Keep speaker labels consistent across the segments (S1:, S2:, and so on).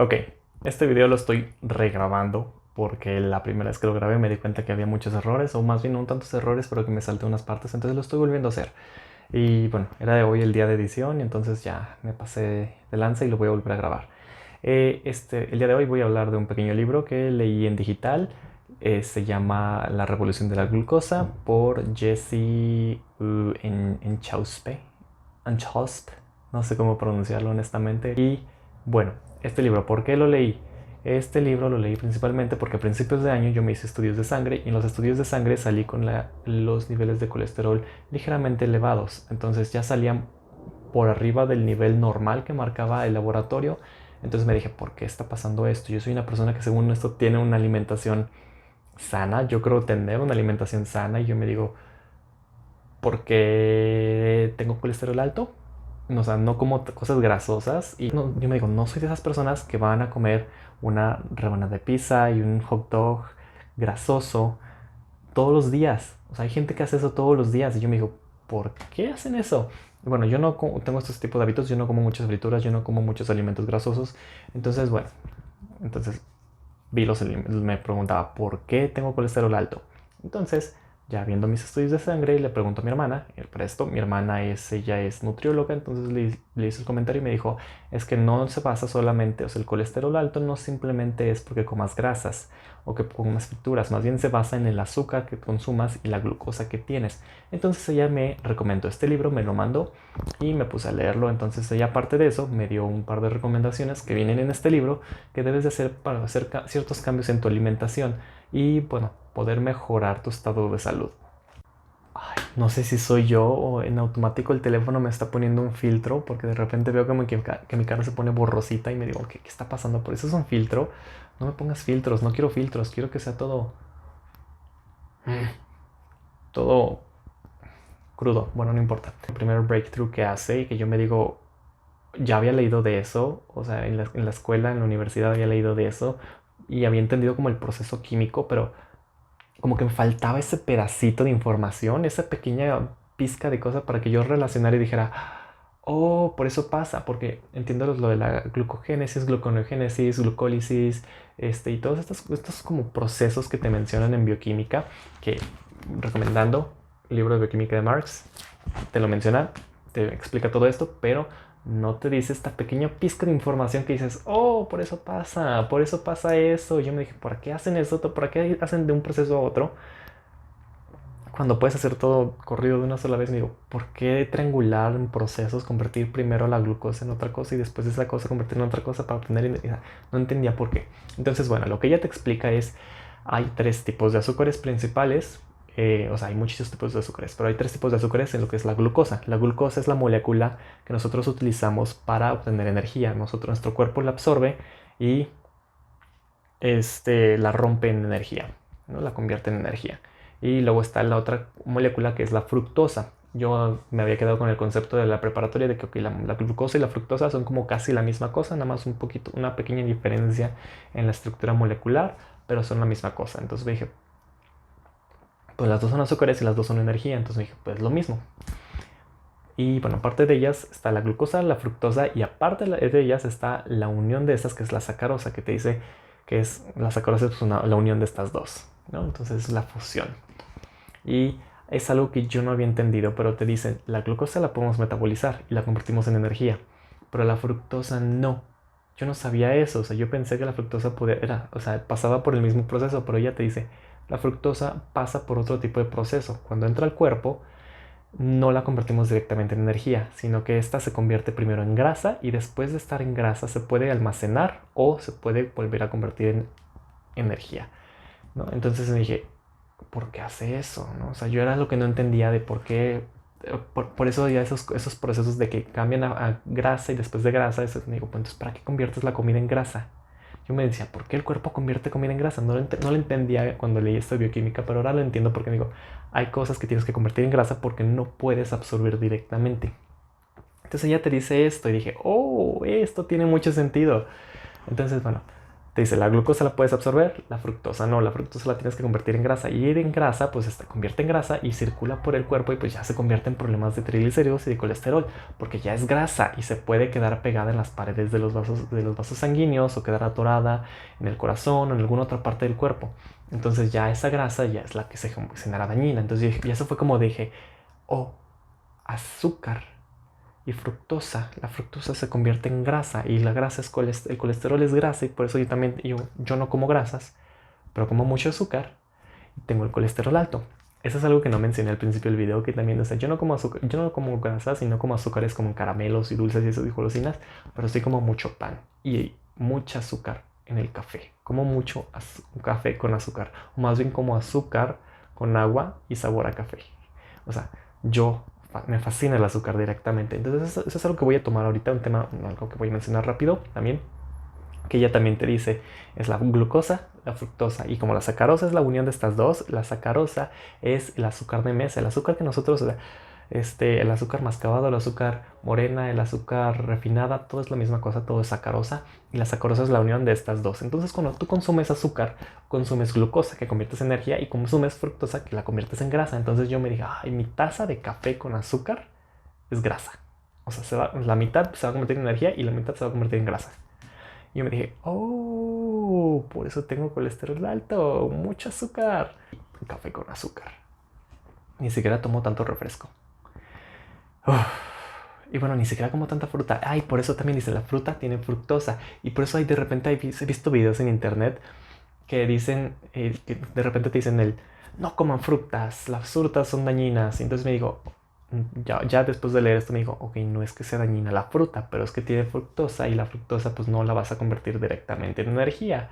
S1: Ok, este video lo estoy regrabando porque la primera vez que lo grabé me di cuenta que había muchos errores, o más bien no tantos errores, pero que me salté unas partes, entonces lo estoy volviendo a hacer. Y bueno, era de hoy el día de edición y entonces ya me pasé de lanza y lo voy a volver a grabar. El día de hoy voy a hablar de un pequeño libro que leí en digital. Se llama La Revolución de la Glucosa por Jesse Enchauspe. Anchauspe, no sé cómo pronunciarlo honestamente. Y bueno, este libro, ¿por qué lo leí? Este libro lo leí principalmente porque a principios de año yo me hice estudios de sangre y en los estudios de sangre salí con los niveles de colesterol ligeramente elevados. Entonces ya salían por arriba del nivel normal que marcaba el laboratorio. Entonces me dije, ¿por qué está pasando esto? Yo soy una persona que según esto tiene una alimentación sana. Yo creo tener una alimentación sana y yo me digo, ¿por qué tengo colesterol alto? O sea, no como cosas grasosas. Y no, yo me digo, no soy de esas personas que van a comer una rebanada de pizza y un hot dog grasoso todos los días. O sea, hay gente que hace eso todos los días. Y yo me digo, ¿por qué hacen eso? Bueno, yo no tengo estos tipos de hábitos. Yo no como muchas frituras, yo no como muchos alimentos grasosos. Entonces, bueno, entonces me preguntaba, ¿por qué tengo colesterol alto? Entonces, ya viendo mis estudios de sangre, le pregunto a mi hermana, para esto, ella es nutrióloga, entonces le hice el comentario y me dijo, es que no se basa solamente, o sea, el colesterol alto no simplemente es porque comas grasas o que comas frituras, más bien se basa en el azúcar que consumas y la glucosa que tienes. Entonces ella me recomendó este libro, me lo mandó y me puse a leerlo. Entonces ella, aparte de eso, me dio un par de recomendaciones que vienen en este libro que debes de hacer para hacer ciertos cambios en tu alimentación y, bueno, poder mejorar tu estado de salud. Ay, no sé si soy yo o en automático el teléfono me está poniendo un filtro porque de repente veo que mi cara se pone borrosita y me digo, ¿qué está pasando? Por eso es un filtro. No me pongas filtros, no quiero filtros, quiero que sea todo crudo. Bueno, no importa. El primer breakthrough que hace y que yo me digo, ya había leído de eso, o sea, en la escuela, en la universidad había leído de eso y había entendido como el proceso químico, pero como que me faltaba ese pedacito de información, esa pequeña pizca de cosas para que yo relacionara y dijera, oh, por eso pasa, porque entiendo lo de la glucogénesis, gluconeogénesis, glucólisis, y todos estos como procesos que te mencionan en bioquímica, que recomendando el libro de bioquímica de Marx, te lo menciona, te explica todo esto, pero no te dice esta pequeña pizca de información que dices, oh, por eso pasa eso. Yo me dije, ¿por qué hacen eso? ¿Por qué hacen de un proceso a otro? Cuando puedes hacer todo corrido de una sola vez, me digo, ¿por qué triangular en procesos, convertir primero la glucosa en otra cosa y después de esa cosa convertirla en otra cosa para obtener energía? No entendía por qué. Entonces, bueno, lo que ella te explica es, hay tres tipos de azúcares principales. O sea, hay muchos tipos de azúcares, pero hay tres tipos de azúcares en lo que es la glucosa. La glucosa es la molécula que nosotros utilizamos para obtener energía. Nuestro cuerpo la absorbe y la rompe en energía, ¿no? La convierte en energía. Y luego está la otra molécula que es la fructosa. Yo me había quedado con el concepto de la preparatoria de que okay, la glucosa y la fructosa son como casi la misma cosa, nada más un poquito, una pequeña diferencia en la estructura molecular, pero son la misma cosa. Entonces dije, pues las dos son azúcares y las dos son energía, entonces dije, pues lo mismo. Y bueno, aparte de ellas está la glucosa, la fructosa y aparte de ellas está la unión de estas que es la sacarosa, que te dice que es la sacarosa es la unión de estas dos, ¿no? Entonces es la fusión. Y es algo que yo no había entendido, pero te dicen, la glucosa la podemos metabolizar y la convertimos en energía, pero la fructosa no. Yo no sabía eso, o sea, yo pensé que la fructosa o sea, pasaba por el mismo proceso, pero ella te dice, la fructosa pasa por otro tipo de proceso. Cuando entra al cuerpo, no la convertimos directamente en energía, sino que esta se convierte primero en grasa y después de estar en grasa se puede almacenar o se puede volver a convertir en energía, ¿no? Entonces me dije, ¿por qué hace eso? ¿No? O sea, yo era lo que no entendía de por qué, por eso ya esos procesos de que cambian a grasa y después de grasa, eso, me digo, pues entonces, ¿para qué conviertes la comida en grasa? Yo me decía, ¿por qué el cuerpo convierte comida en grasa? No lo entendía cuando leí esto de bioquímica, pero ahora lo entiendo porque digo, hay cosas que tienes que convertir en grasa porque no puedes absorber directamente. Entonces ella te dice esto y dije, oh, esto tiene mucho sentido. Entonces, bueno, te dice, la glucosa la puedes absorber, la fructosa no, la fructosa la tienes que convertir en grasa. Y en grasa, pues se convierte en grasa y circula por el cuerpo y pues ya se convierte en problemas de triglicéridos y de colesterol, porque ya es grasa y se puede quedar pegada en las paredes de los vasos sanguíneos o quedar atorada en el corazón o en alguna otra parte del cuerpo. Entonces ya esa grasa ya es la que se genera dañina. Entonces ya eso fue como dije, oh, azúcar y fructosa. La fructosa se convierte en grasa y la grasa es el colesterol es grasa y por eso yo no como grasas, pero como mucho azúcar y tengo el colesterol alto. Eso es algo que no mencioné al principio del video, que también, o sea, yo no como azúcar, yo no como grasas y no como azúcares como caramelos y dulces y eso y golosinas, pero sí como mucho pan y mucha azúcar en el café. Como mucho café con azúcar, o más bien como azúcar con agua y sabor a café. O sea, me fascina el azúcar directamente. Entonces eso es algo que voy a tomar ahorita, un tema, algo que voy a mencionar rápido también, que ella también te dice, es la glucosa, la fructosa, y como la sacarosa es la unión de estas dos, la sacarosa es el azúcar de mesa, el azúcar que nosotros, el azúcar mascabado, el azúcar morena, el azúcar refinada, todo es la misma cosa, todo es sacarosa, y la sacarosa es la unión de estas dos. Entonces cuando tú consumes azúcar, consumes glucosa, que conviertes en energía, y consumes fructosa, que la conviertes en grasa. Entonces yo me dije, ay, mi taza de café con azúcar es grasa. O sea, la mitad se va a convertir en energía y la mitad se va a convertir en grasa. Y yo me dije, oh, por eso tengo colesterol alto, mucho azúcar. Café con azúcar. Ni siquiera tomo tanto refresco. Uf. Y bueno, ni siquiera como tanta fruta. Ay, por eso también dice, la fruta tiene fructosa. Y por eso de repente he visto videos en internet que dicen, que de repente te dicen no coman frutas, las frutas son dañinas. Y entonces me digo, ya después de leer esto me dijo, ok, no es que sea dañina la fruta, pero es que tiene fructosa y la fructosa pues no la vas a convertir directamente en energía,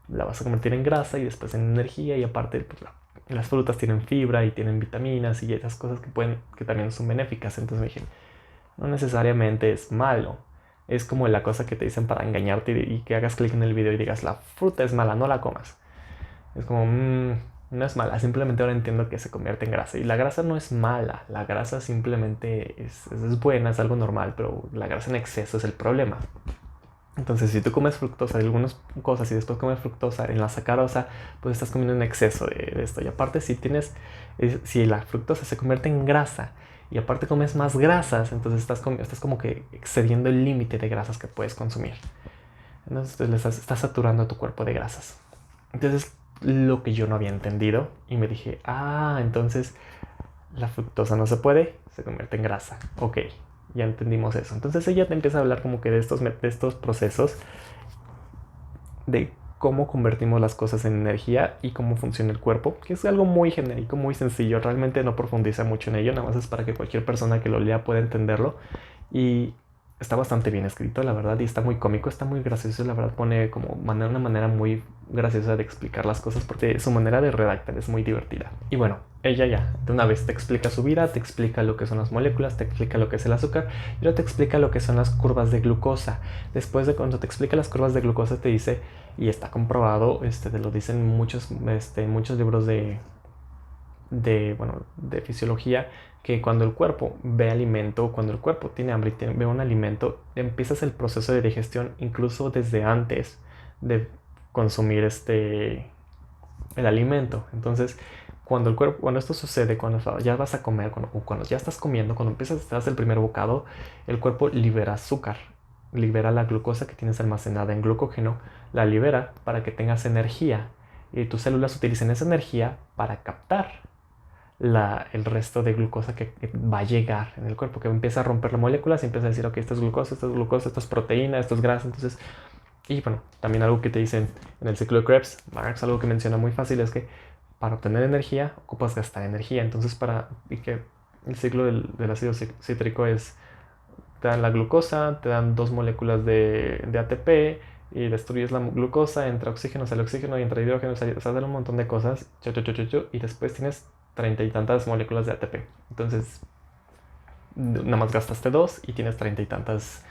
S1: la vas a convertir en grasa y después en energía y aparte pues, las frutas tienen fibra y tienen vitaminas y esas cosas que también son benéficas. Entonces me dije, no necesariamente es malo. Es como la cosa que te dicen para engañarte y que hagas clic en el video y digas, la fruta es mala, no la comas. Es como, no es mala, simplemente ahora entiendo que se convierte en grasa. Y la grasa no es mala, la grasa simplemente es buena, es algo normal, pero la grasa en exceso es el problema. Entonces, si tú comes fructosa de algunas cosas y después comes fructosa en la sacarosa, pues estás comiendo en exceso de esto. Y aparte, si la fructosa se convierte en grasa y aparte comes más grasas, entonces estás como que excediendo el límite de grasas que puedes consumir. Entonces, estás saturando tu cuerpo de grasas. Entonces, lo que yo no había entendido y me dije, entonces la fructosa no se puede, se convierte en grasa. Ok, ya entendimos eso. Entonces ella te empieza a hablar como que de estos procesos de cómo convertimos las cosas en energía y cómo funciona el cuerpo, que es algo muy genérico, muy sencillo. Realmente no profundiza mucho en ello, nada más es para que cualquier persona que lo lea pueda entenderlo. Y está bastante bien escrito, la verdad, y está muy cómico, está muy gracioso, la verdad, pone como una manera muy graciosa de explicar las cosas porque su manera de redactar es muy divertida. Y bueno, ella ya de una vez te explica su vida, te explica lo que son las moléculas, te explica lo que es el azúcar y luego te explica lo que son las curvas de glucosa. Después de cuando te explica las curvas de glucosa te dice, y está comprobado, te lo dicen muchos libros de fisiología, que cuando el cuerpo ve alimento, cuando el cuerpo tiene hambre y ve un alimento, empiezas el proceso de digestión incluso desde antes de consumir el alimento. Entonces, cuando esto sucede, cuando ya vas a comer, cuando ya estás comiendo, cuando empiezas a hacer el primer bocado, el cuerpo libera azúcar, libera la glucosa que tienes almacenada en glucógeno, la libera para que tengas energía y tus células utilicen esa energía para captar el resto de glucosa que va a llegar en el cuerpo, que empieza a romper las moléculas y empieza a decir, ok, esto es glucosa, esto es proteína, esto es grasa. Entonces, y bueno, también algo que te dicen en el ciclo de Krebs, Marx, algo que menciona muy fácil es que para obtener energía ocupas gastar energía. Entonces, y que el ciclo del ácido cítrico te dan la glucosa, te dan 2 moléculas de ATP y destruyes la glucosa, entra oxígeno, sale oxígeno y entra hidrógeno, sale un montón de cosas, y después tienes 30 y tantas moléculas de ATP. Entonces, nada más gastaste 2 y tienes 30 y tantas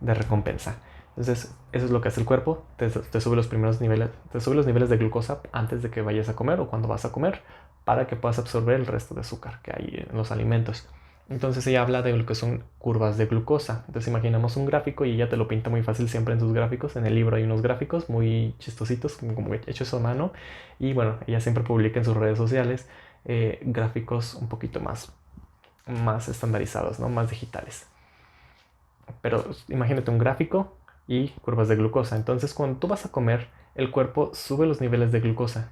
S1: de recompensa. Entonces, eso es lo que hace el cuerpo. Te sube los niveles de glucosa antes de que vayas a comer o cuando vas a comer para que puedas absorber el resto de azúcar que hay en los alimentos. Entonces ella habla de lo que son curvas de glucosa. Entonces imaginamos un gráfico y ella te lo pinta muy fácil siempre en sus gráficos. En el libro hay unos gráficos muy chistositos, como hechos a mano. Y bueno, ella siempre publica en sus redes sociales gráficos un poquito más estandarizados, ¿no? Más digitales. Pero imagínate un gráfico y curvas de glucosa. Entonces cuando tú vas a comer, el cuerpo sube los niveles de glucosa.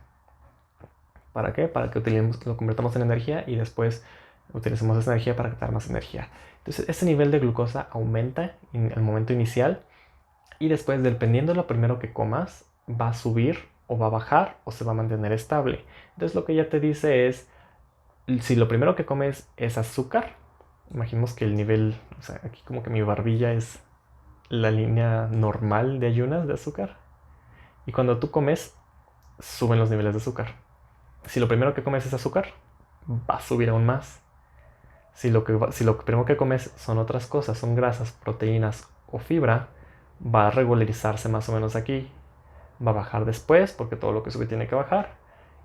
S1: ¿Para qué? Para que lo convertamos en energía y después utilicemos esa energía para captar más energía. Entonces, ese nivel de glucosa aumenta en el momento inicial y después, dependiendo de lo primero que comas, va a subir o va a bajar o se va a mantener estable. Entonces, lo que ella te dice es, si lo primero que comes es azúcar, imaginemos que el nivel, o sea, aquí como que mi barbilla es la línea normal de ayunas de azúcar. Y cuando tú comes, suben los niveles de azúcar. Si lo primero que comes es azúcar, va a subir aún más. Si lo primero que comes son otras cosas, son grasas, proteínas o fibra, va a regularizarse más o menos aquí. Va a bajar después, porque todo lo que sube tiene que bajar.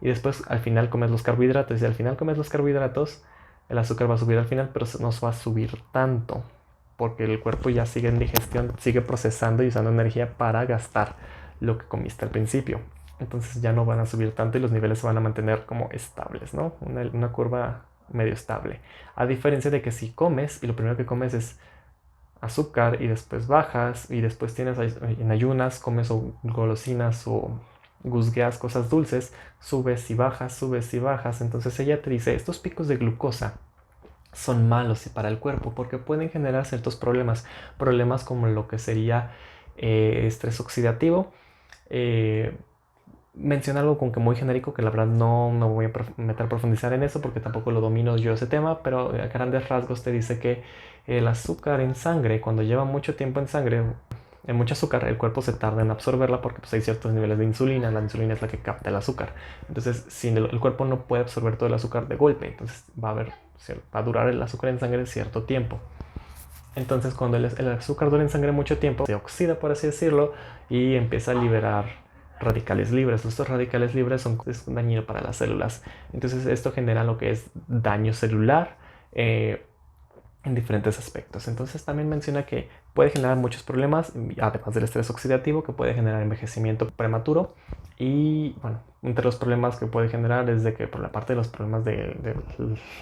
S1: Y después al final comes los carbohidratos. Y al final comes los carbohidratos, el azúcar va a subir al final, pero no va a subir tanto. Porque el cuerpo ya sigue en digestión, sigue procesando y usando energía para gastar lo que comiste al principio. Entonces ya no van a subir tanto y los niveles se van a mantener como estables, ¿no? Una curva medio estable. A diferencia de que si comes y lo primero que comes es azúcar y después bajas y después tienes en ayunas, comes o golosinas o guzgueas cosas dulces, subes y bajas. Entonces ella te dice, estos picos de glucosa son malos para el cuerpo porque pueden generar ciertos problemas como lo que sería estrés oxidativo. Menciona algo como que muy genérico que la verdad no voy a meter a profundizar en eso porque tampoco lo domino yo ese tema, pero a grandes rasgos te dice que el azúcar en sangre, cuando lleva mucho tiempo en sangre, en mucho azúcar, el cuerpo se tarda en absorberla porque pues, hay ciertos niveles de insulina, la insulina es la que capta el azúcar. Entonces, si el cuerpo no puede absorber todo el azúcar de golpe, entonces va a durar el azúcar en sangre cierto tiempo. Entonces, cuando el azúcar dura en sangre mucho tiempo, se oxida, por así decirlo, y empieza a liberar radicales libres. Estos radicales libres es dañino para las células. Entonces, esto genera lo que es daño celular en diferentes aspectos. Entonces, también menciona que puede generar muchos problemas, además del estrés oxidativo, que puede generar envejecimiento prematuro. Y bueno, entre los problemas que puede generar es de que por la parte de los problemas de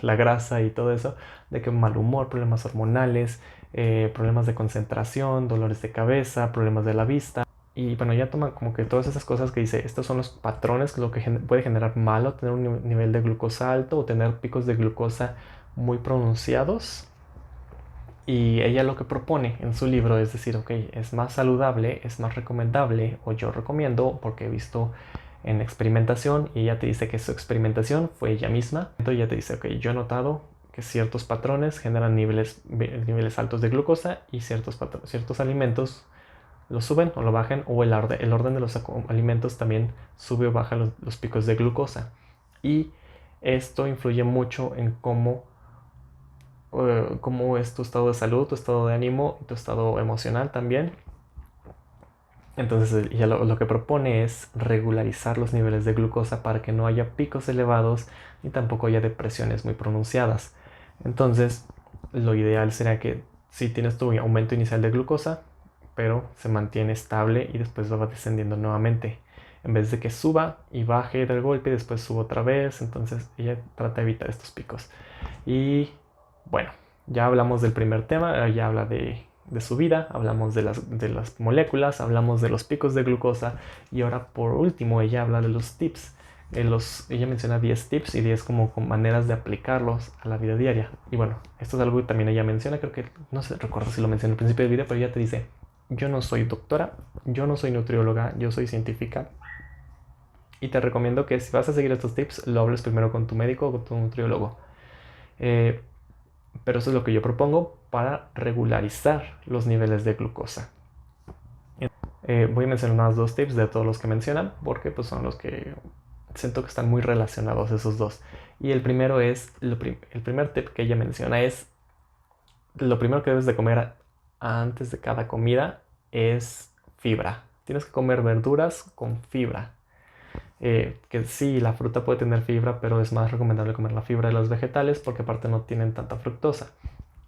S1: la grasa y todo eso, de que mal humor, problemas hormonales, problemas de concentración, dolores de cabeza, problemas de la vista. Y bueno, ya toma como que todas esas cosas que dice, estos son los patrones, lo que puede generar malo, tener un nivel de glucosa alto o tener picos de glucosa muy pronunciados. Y ella lo que propone en su libro es decir, ok, es más saludable, es más recomendable, o yo recomiendo, porque he visto en experimentación, y ella te dice que su experimentación fue ella misma. Entonces ella te dice, ok, yo he notado que ciertos patrones generan niveles altos de glucosa y ciertos alimentos lo suben o lo bajan, o el orden de los alimentos también sube o baja los picos de glucosa. Y esto influye mucho en cómo es tu estado de salud, tu estado de ánimo y tu estado emocional también. Entonces ella lo que propone es regularizar los niveles de glucosa para que no haya picos elevados ni tampoco haya depresiones muy pronunciadas. Entonces lo ideal sería que si tienes tu aumento inicial de glucosa, pero se mantiene estable y después va descendiendo nuevamente. En vez de que suba y baje del golpe y después suba otra vez, entonces ella trata de evitar estos picos. Y bueno, ya hablamos del primer tema, ya habla de su vida, hablamos de las moléculas, hablamos de los picos de glucosa y ahora por último ella habla de los tips. Ella menciona 10 tips y 10 como maneras de aplicarlos a la vida diaria. Y bueno, esto es algo que también ella menciona, creo que, no sé, recuerdo si lo mencioné al principio del video, pero ella te dice, yo no soy doctora, yo no soy nutrióloga, yo soy científica. Y te recomiendo que si vas a seguir estos tips, lo hables primero con tu médico o con tu nutriólogo. Pero eso es lo que yo propongo para regularizar los niveles de glucosa. Voy a mencionar unos 2 tips de todos los que mencionan, porque pues, son los que siento que están muy relacionados esos dos. Y el primero es, el primer tip que ella menciona es, lo primero que debes de comer antes de cada comida es fibra. Tienes que comer verduras con fibra. Que sí, la fruta puede tener fibra, pero es más recomendable comer la fibra de los vegetales porque aparte no tienen tanta fructosa.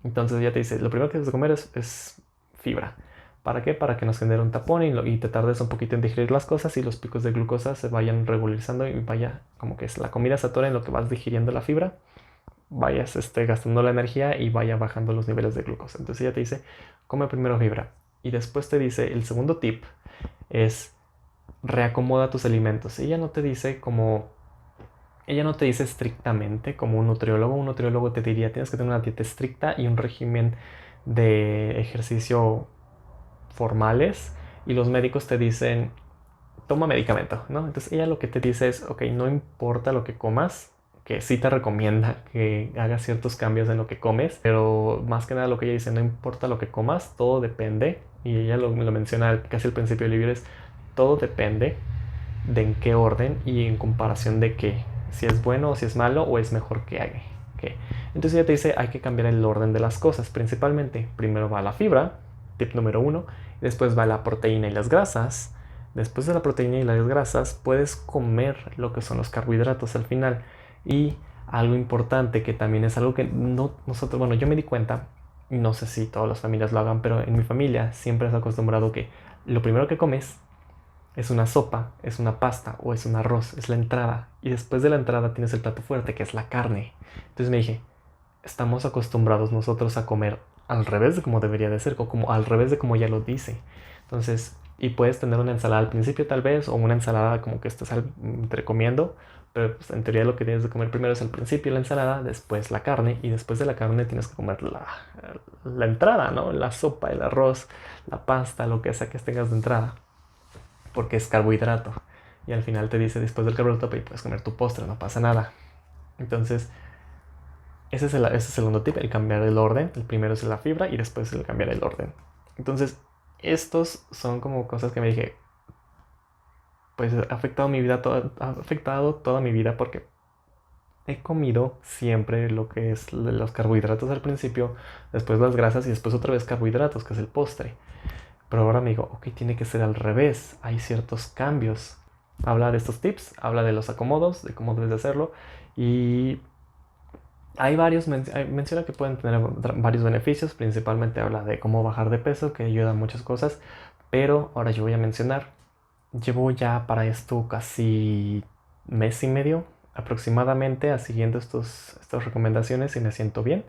S1: Entonces ya te dice, lo primero que debes de comer es fibra. ¿Para qué? Para que nos genere un tapón y te tardes un poquito en digerir las cosas y los picos de glucosa se vayan regularizando y vaya como que es la comida se atore en lo que vas digiriendo la fibra, vayas gastando la energía y vaya bajando los niveles de glucosa. Entonces ella te dice, come primero fibra. Y después te dice, el segundo tip es reacomoda tus alimentos. Ella no te dice estrictamente como un nutriólogo. Un nutriólogo te diría, tienes que tener una dieta estricta y un régimen de ejercicio formales. Y los médicos te dicen, toma medicamento, ¿no? Entonces ella lo que te dice es, ok, no importa lo que comas, que sí te recomienda que hagas ciertos cambios en lo que comes, pero más que nada lo que ella dice, no importa lo que comas, todo depende, y ella lo menciona casi al principio del libro, es todo depende de en qué orden y en comparación de qué, si es bueno o si es malo o es mejor que haga. ¿Qué? Entonces ella te dice, hay que cambiar el orden de las cosas, principalmente, primero va la fibra, tip número uno, después va la proteína y las grasas. Después de la proteína y las grasas, puedes comer lo que son los carbohidratos al final. Y algo importante que también es algo que nosotros, bueno, yo me di cuenta, no sé si todas las familias lo hagan, pero en mi familia siempre es acostumbrado que lo primero que comes es una sopa, es una pasta o es un arroz, es la entrada. Y después de la entrada tienes el plato fuerte, que es la carne. Entonces me dije, estamos acostumbrados nosotros a comer al revés de como debería de ser, o como al revés de como ya lo dice. Entonces, y puedes tener una ensalada al principio tal vez, o una ensalada como que estás entre comiendo, pero pues, en teoría lo que tienes de comer primero es al principio la ensalada, después la carne, y después de la carne tienes que comer la entrada, ¿no? La sopa, el arroz, la pasta, lo que sea que tengas de entrada, porque es carbohidrato. Y al final te dice, después del carbohidrato, pues, puedes comer tu postre, no pasa nada. Entonces, ese es el segundo tip, el cambiar el orden. El primero es la fibra y después el cambiar el orden. Entonces, estos son como cosas que me dije, pues ha afectado mi vida, ha afectado toda mi vida porque he comido siempre lo que es los carbohidratos al principio, después las grasas y después otra vez carbohidratos, que es el postre. Pero ahora me digo, ok, tiene que ser al revés, hay ciertos cambios. Habla de estos tips, habla de los acomodos, de cómo debes de hacerlo y hay varios, menciona que pueden tener varios beneficios, principalmente habla de cómo bajar de peso, que ayuda a muchas cosas, pero ahora yo voy a mencionar, llevo ya para esto casi mes y medio aproximadamente siguiendo estas recomendaciones y me siento bien.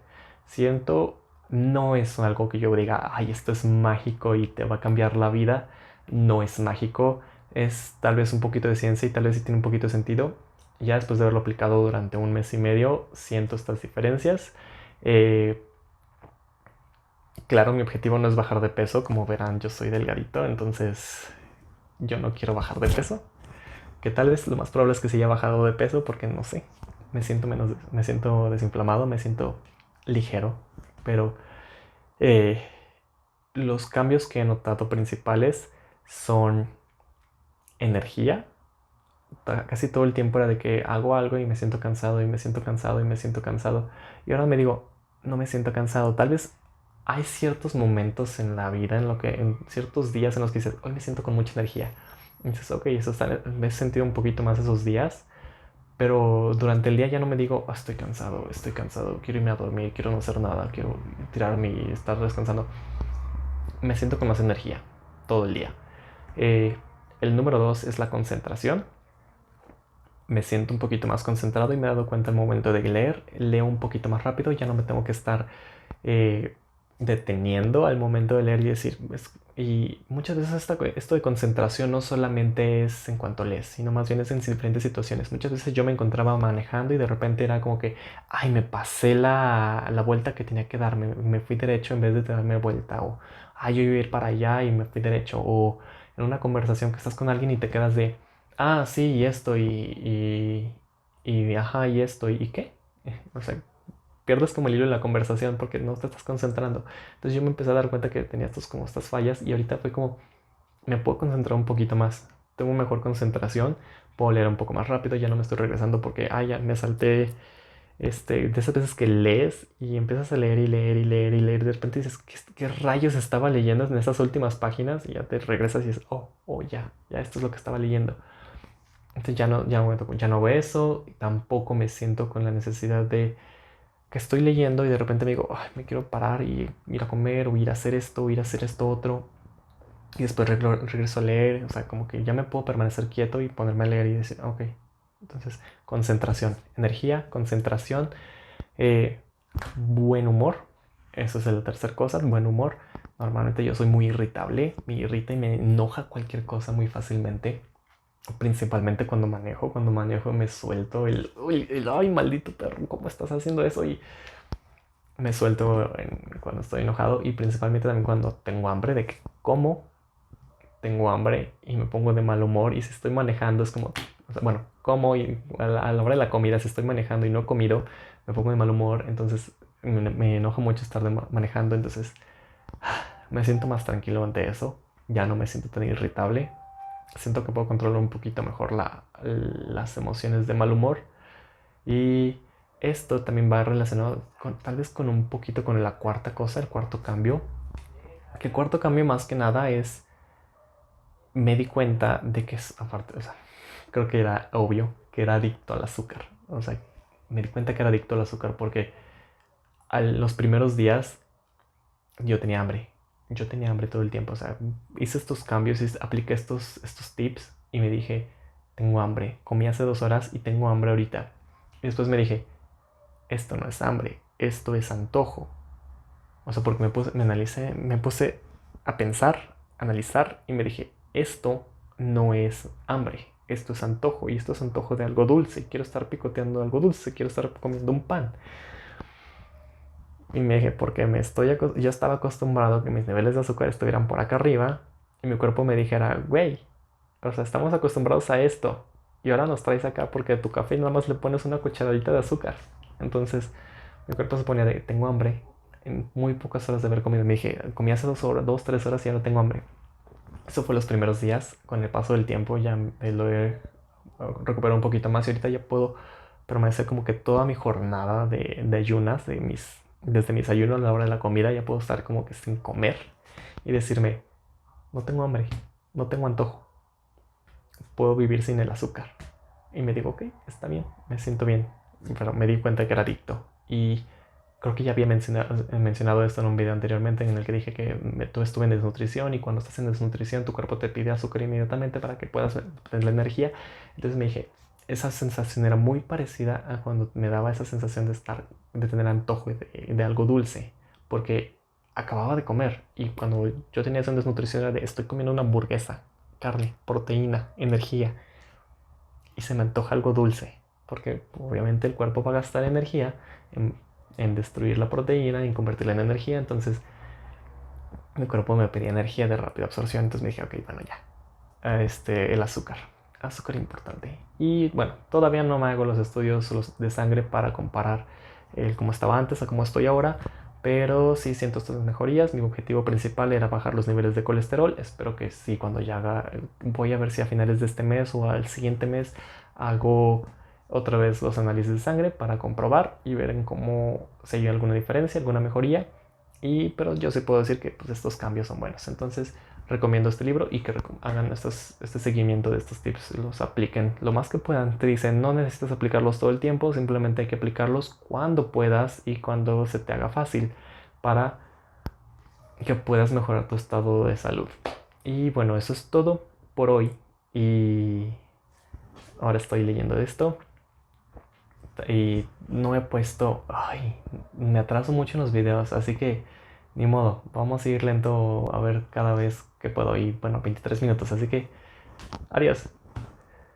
S1: Siento, no es algo que yo diga, ay, esto es mágico y te va a cambiar la vida, no es mágico, es tal vez un poquito de ciencia y tal vez sí tiene un poquito de sentido. Ya después de haberlo aplicado durante un mes y medio, siento estas diferencias. Eh, claro, mi objetivo no es bajar de peso. Como verán, yo soy delgadito, entonces yo no quiero bajar de peso. Que tal vez lo más probable es que sí haya bajado de peso porque no sé. Me siento desinflamado, me siento ligero. Pero eh, los cambios que he notado principales son energía. Casi todo el tiempo era de que hago algo y me siento cansado y me siento cansado y me siento cansado. Y ahora me digo, no me siento cansado. Tal vez hay ciertos momentos en la vida, en ciertos días en los que dices, hoy me siento con mucha energía. Y dices, ok, me he sentido un poquito más esos días, pero durante el día ya no me digo, estoy cansado, quiero irme a dormir, quiero no hacer nada, quiero tirarme y estar descansando. Me siento con más energía todo el día. Eh, el número dos es la concentración. Me siento un poquito más concentrado y me he dado cuenta al momento de leer, leo un poquito más rápido, ya no me tengo que estar eh, deteniendo al momento de leer y decir, y muchas veces esto de concentración no solamente es en cuanto lees, sino más bien es en diferentes situaciones. Muchas veces yo me encontraba manejando y de repente era como que, ay, me pasé la vuelta que tenía que darme, me fui derecho en vez de darme vuelta, o ay, yo iba a ir para allá y me fui derecho, o en una conversación que estás con alguien y te quedas de, ah, sí, y esto, ajá, y esto, ¿y qué? O sea, pierdes como el hilo en la conversación porque no te estás concentrando. Entonces yo me empecé a dar cuenta que tenía como estas fallas y ahorita fue como, me puedo concentrar un poquito más. Tengo mejor concentración, puedo leer un poco más rápido, ya no me estoy regresando porque, ya me salté, de esas veces que lees y empiezas a leer y leer y leer y leer, y de repente dices, ¿qué rayos estaba leyendo en esas últimas páginas? Y ya te regresas y dices, ya esto es lo que estaba leyendo. Entonces ya no hago eso, y tampoco me siento con la necesidad de que estoy leyendo y de repente me digo, "Ay, me quiero parar y ir a comer o ir a hacer esto o ir a hacer esto otro". Y después regreso a leer, o sea, como que ya me puedo permanecer quieto y ponerme a leer y decir, ok. Entonces, concentración, energía, concentración, eh, buen humor. Eso es la tercera cosa, buen humor. Normalmente yo soy muy irritable, me irrita y me enoja cualquier cosa muy fácilmente. Principalmente cuando manejo. Cuando manejo me suelto ay, maldito perro, ¿cómo estás haciendo eso? Y me suelto cuando estoy enojado y principalmente también cuando tengo hambre, de que como, tengo hambre y me pongo de mal humor. Y si estoy manejando es como, o sea, bueno, como y a la hora de la comida, si estoy manejando y no he comido, me pongo de mal humor. Entonces me enoja mucho estar manejando. Entonces me siento más tranquilo ante eso. Ya no me siento tan irritable. Siento que puedo controlar un poquito mejor las emociones de mal humor. Y esto también va relacionado tal vez con un poquito con la cuarta cosa, el cuarto cambio. Que el cuarto cambio más que nada es, me di cuenta de que es, aparte, o sea, creo que era obvio que era adicto al azúcar. O sea, me di cuenta que era adicto al azúcar porque los primeros días yo tenía hambre. Yo tenía hambre todo el tiempo. O sea, hice estos cambios, apliqué estos tips y me dije, tengo hambre. Comí hace 2 horas y tengo hambre ahorita. Y después me dije, esto no es hambre, esto es antojo. O sea, porque me puse a pensar, analizar y me dije, esto no es hambre, esto es antojo y esto es antojo de algo dulce. Quiero estar picoteando algo dulce, quiero estar comiendo un pan. Y me dije, porque yo estaba acostumbrado a que mis niveles de azúcar estuvieran por acá arriba y mi cuerpo me dijera, güey, o sea, estamos acostumbrados a esto y ahora nos traes acá porque a tu café nada más le pones una cucharadita de azúcar. Entonces mi cuerpo se ponía de, tengo hambre. En muy pocas horas de haber comido. Me dije, comí hace 2 horas, 2, 3 horas y ahora tengo hambre. Eso fue los primeros días. Con el paso del tiempo ya lo he recuperado un poquito más y ahorita ya puedo permanecer como que toda mi jornada de ayunas, desde mis ayunos a la hora de la comida, ya puedo estar como que sin comer y decirme, no tengo hambre, no tengo antojo, puedo vivir sin el azúcar. Y me digo, ok, está bien, me siento bien. Pero me di cuenta que era adicto. Y creo que ya había mencionado esto en un video anteriormente en el que dije que tú estuve en desnutrición y cuando estás en desnutrición tu cuerpo te pide azúcar inmediatamente para que puedas tener la energía. Entonces me dije, esa sensación era muy parecida a cuando me daba esa sensación de tener antojo de algo dulce, porque acababa de comer y cuando yo tenía esa desnutrición era de estoy comiendo una hamburguesa, carne, proteína, energía y se me antoja algo dulce, porque obviamente el cuerpo va a gastar energía en destruir la proteína, en convertirla en energía. Entonces mi cuerpo me pedía energía de rápida absorción. Entonces me dije, ok, bueno, ya. El azúcar. Azúcar importante. Y bueno, todavía no me hago los estudios de sangre para comparar el cómo estaba antes a cómo estoy ahora. Pero sí siento estas mejorías. Mi objetivo principal era bajar los niveles de colesterol. Espero que sí, cuando ya haga, voy a ver si a finales de este mes o al siguiente mes hago otra vez los análisis de sangre para comprobar y ver en cómo si hay alguna diferencia, alguna mejoría. Pero yo sí puedo decir que pues, estos cambios son buenos. Entonces recomiendo este libro y que hagan este seguimiento de estos tips, los apliquen lo más que puedan. Te dicen, no necesitas aplicarlos todo el tiempo, simplemente hay que aplicarlos cuando puedas y cuando se te haga fácil para que puedas mejorar tu estado de salud. Y bueno, eso es todo por hoy. Y ahora estoy leyendo esto y no he puesto, ay, me atraso mucho en los videos, así que ni modo, vamos a ir lento a ver cada vez que puedo. Y bueno, 23 minutos, así que adiós.